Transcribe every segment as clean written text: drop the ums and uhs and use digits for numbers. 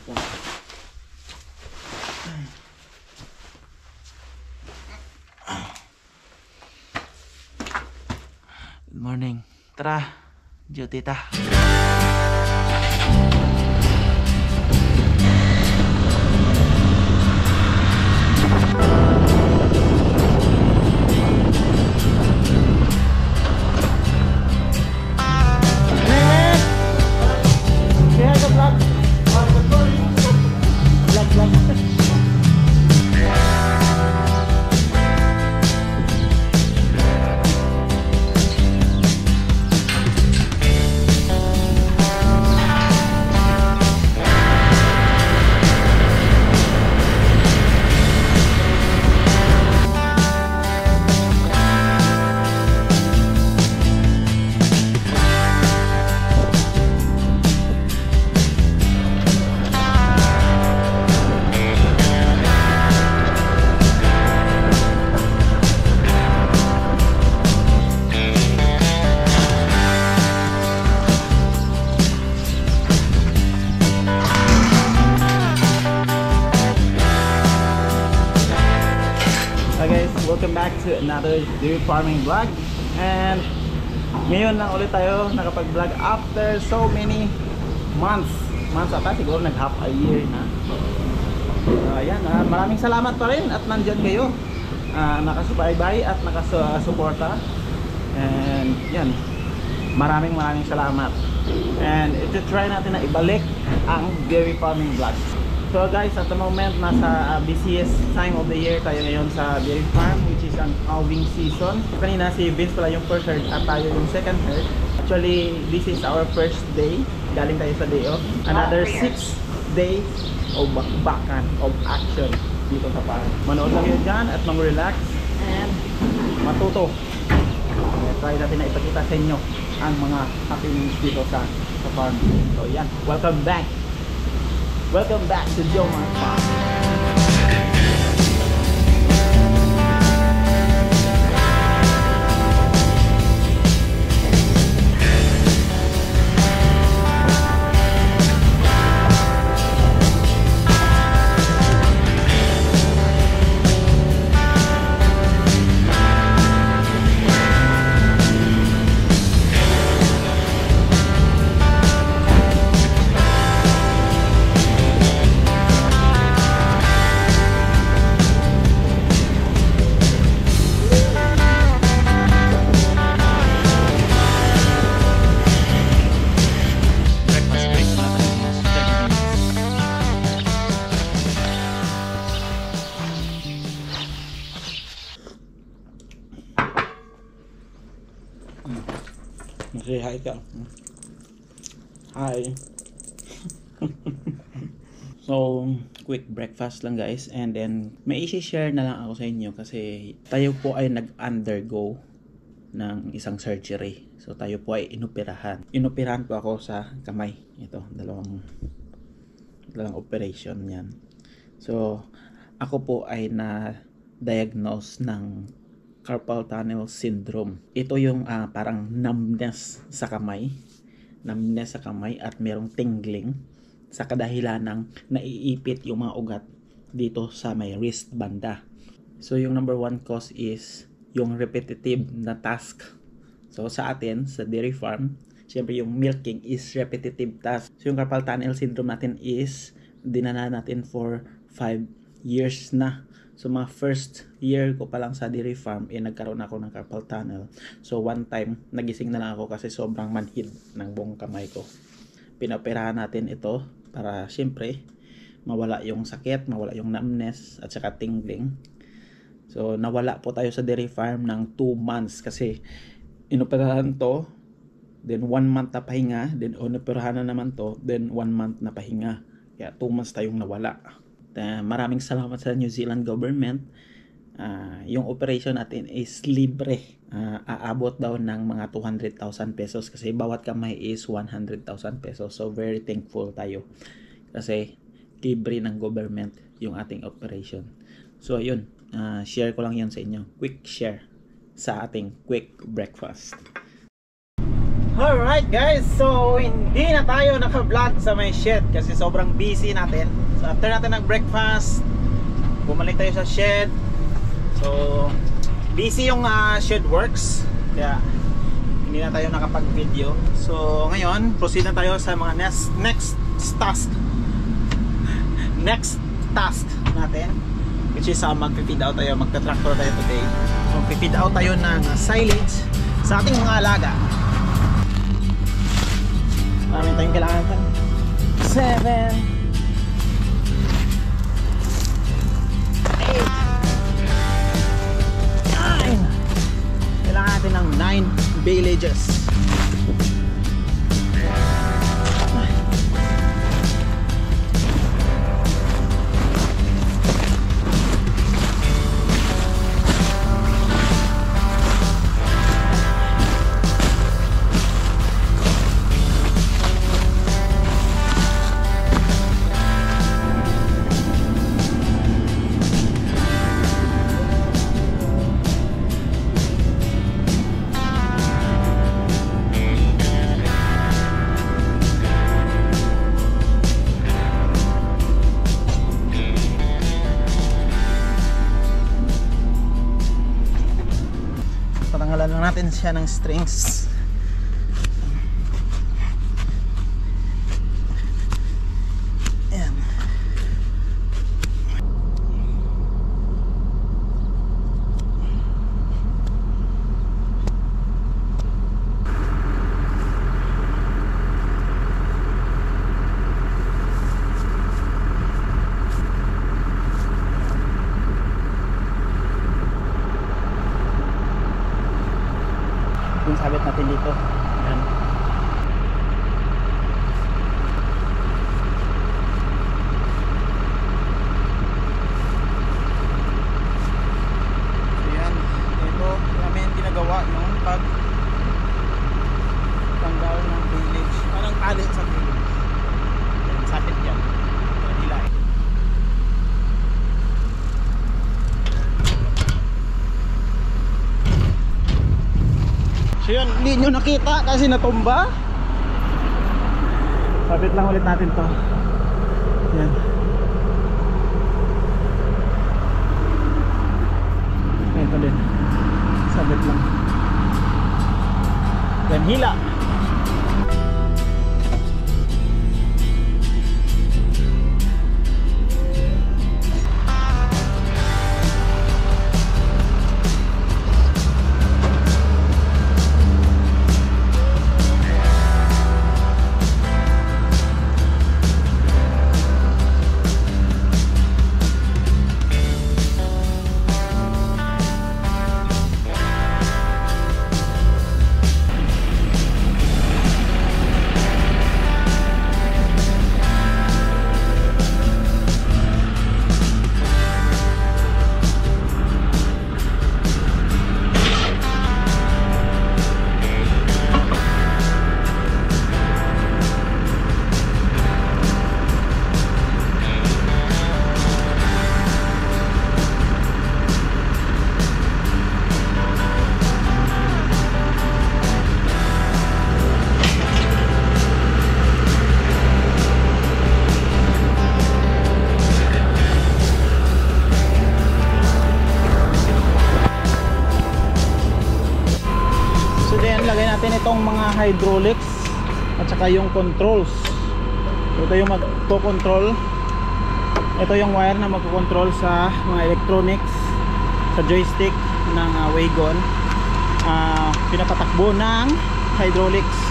Good morning. Tara, duty ta. Welcome back to another dairy farming vlog. And ngayon lang ulit tayo nakapag-vlog after so many months ata, siguro nag half a year na. Ayan, maraming salamat pa rin at nandyan kayo, nakasubaybay at nakasuporta. And yan, maraming salamat. And ito try natin na ibalik ang dairy farming vlog. So guys, at the moment nasa busiest time of the year tayo ngayon sa dairy farm, which is ang calving season. Kanina si Vince pala yung first herd at tayo yung second herd. Actually, this is our first day. Galing tayo sa day off. Another 6 days of bakbakan, of action dito sa farm. Manood lang yun dyan at mag-relax and matuto. Try natin na ipakita sa inyo ang mga happenings dito sa farm. So yan, welcome back. Welcome back to Jomar Farm. Say hi ka. Hi. So, quick breakfast lang guys, and then may i-share na lang ako sa inyo kasi tayo po ay nag-undergo ng isang surgery. So, tayo po ay inoperahan. Inoperahan po ako sa kamay. Ito, dalawang operation yan. So, ako po ay na-diagnose ng carpal tunnel syndrome. Ito yung parang numbness sa kamay. Numbness sa kamay at merong tingling sa kadahilan ng naiipit yung mga ugat dito sa may wrist banda. So yung number one cause is yung repetitive na task. So sa atin, sa dairy farm, syempre yung milking is repetitive task. So yung carpal tunnel syndrome natin is dinala natin for 5 years na. So mga first year ko pa lang sa dairy farm, nagkaroon ako ng carpal tunnel. So one time, nagising na lang ako kasi sobrang manhid ng buong kamay ko. Pinoperahan natin ito para syempre mawala yung sakit, mawala yung numbness at saka tingling. So nawala po tayo sa dairy farm ng 2 months kasi inoperahan to, then 1 month na pahinga, then inoperahan na naman to, then 1 month na pahinga. Kaya 2 months tayong nawala. Maraming salamat sa New Zealand government. Yung operation natin is libre. Aabot daw ng mga 200,000 pesos kasi bawat kamay is 100,000 pesos. So very thankful tayo kasi libre ng government yung ating operation. So ayun, share ko lang yan sa inyo. Quick share sa ating quick breakfast. Alright guys, so hindi na tayo naka-vlog sa may shed kasi sobrang busy natin. So after natin nag-breakfast, bumalik tayo sa shed. So busy yung shed works, kaya hindi na tayo nakapag-video. So ngayon, proceed na tayo sa mga next task natin, which is mag-feed out tayo, magta-tractor tayo today. So feed out tayo ng silage sa ating mga alaga. Maraming tayong kailangan natin. 7 8 9. Kailangan natin ng 9 villages. Patanggalan lang natin siya ng strings. Ayan. Yung sabit natin dito. Ayan. So yan, ito namin ginagawa yung pag tanggal ng village, parang tali sa village. Ayan, sabit yan. Nila. So yun, hindi nyo nakita kasi natumba. Sabit lang ulit natin to. Yan. Ito din. Sabit lang. Yan, hila. Lagay natin itong mga hydraulics at saka yung controls. Ito yung magko-control. Ito yung wire na magko-control sa mga electronics, sa joystick ng wagon. Pinapatakbo ng hydraulics.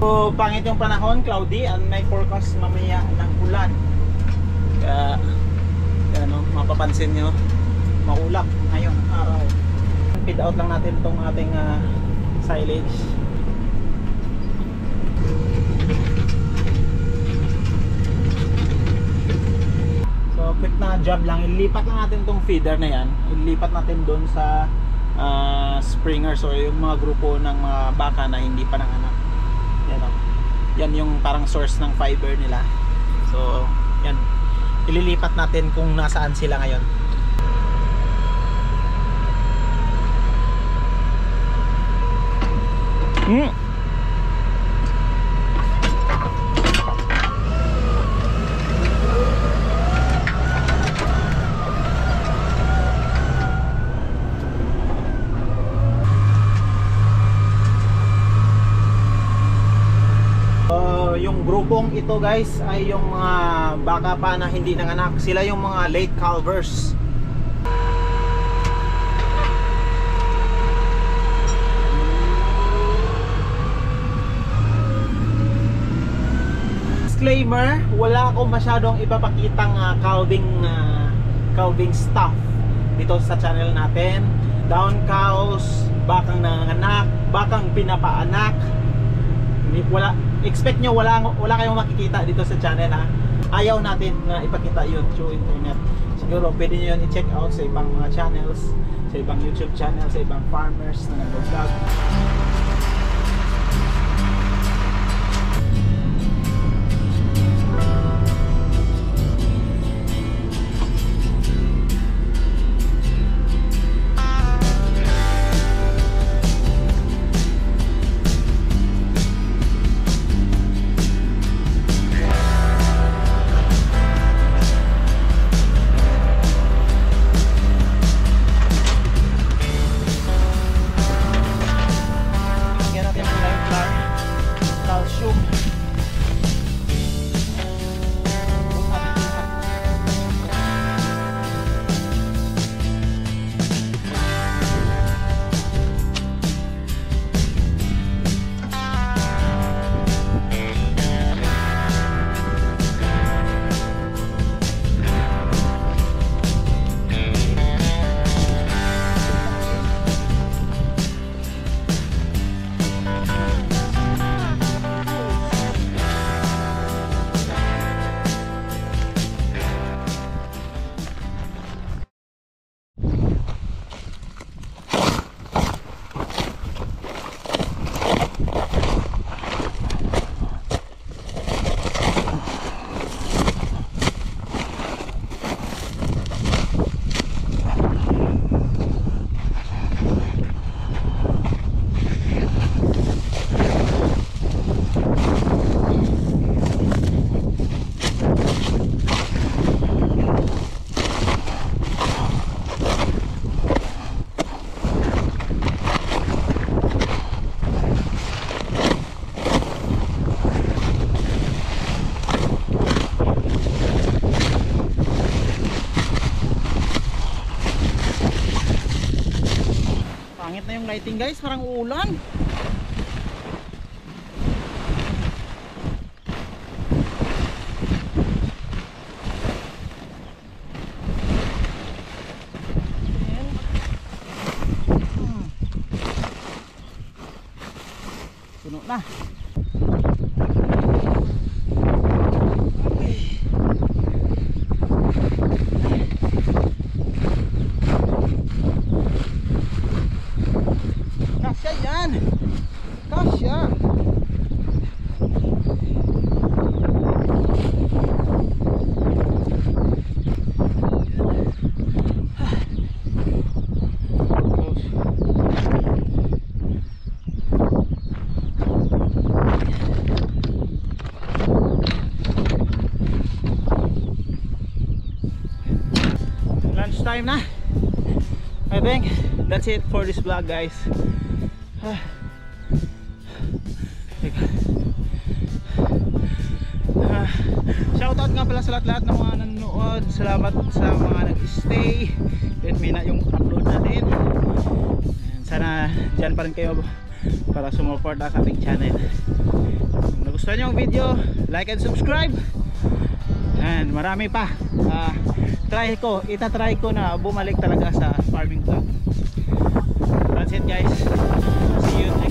So pangit yung panahon, cloudy, and may forecast mamaya ng ulan. Kaya ano, mapapansin nyo, maulap ngayong araw. Feed out lang natin itong ating silage. So quick na job lang, ilipat lang natin itong feeder na yan. Ilipat natin doon sa springers o yung mga grupo ng mga baka na hindi pa nanganak. Yan, oh. Yan yung parang source ng fiber nila. So yan, ililipat natin kung nasaan sila ngayon. Yung grupong ito guys ay yung mga baka pa na hindi nanganak. Sila yung mga late calvers. Disclaimer, wala akong masyadong ipapakitang calving stuff dito sa channel natin. Down cows, bakang nanganak, bakang pinapaanak. Wala, expect nyo wala kayong makikita dito sa channel, ha. Ayaw natin na ipakita yun through internet. Siguro pwede nyo yun i-check out sa ibang mga channels, sa ibang YouTube channel, sa ibang farmers na nag-vlog. Pangit na yung lighting guys, parang ulan. Puno na. Kasya yan. Kasya. Lunchtime na. I think that's it for this vlog guys. Shoutout nga pala sa lahat ng mga nanonood. Salamat sa mga nag-stay. Let me na yung upload natin. And sana dyan pa rin kayo para sumuporta sa ating channel. Kung nagustuhan nyo ang video, like and subscribe. And marami pa. Itatry ko na bumalik talaga sa farming vlog. That's it guys. See you next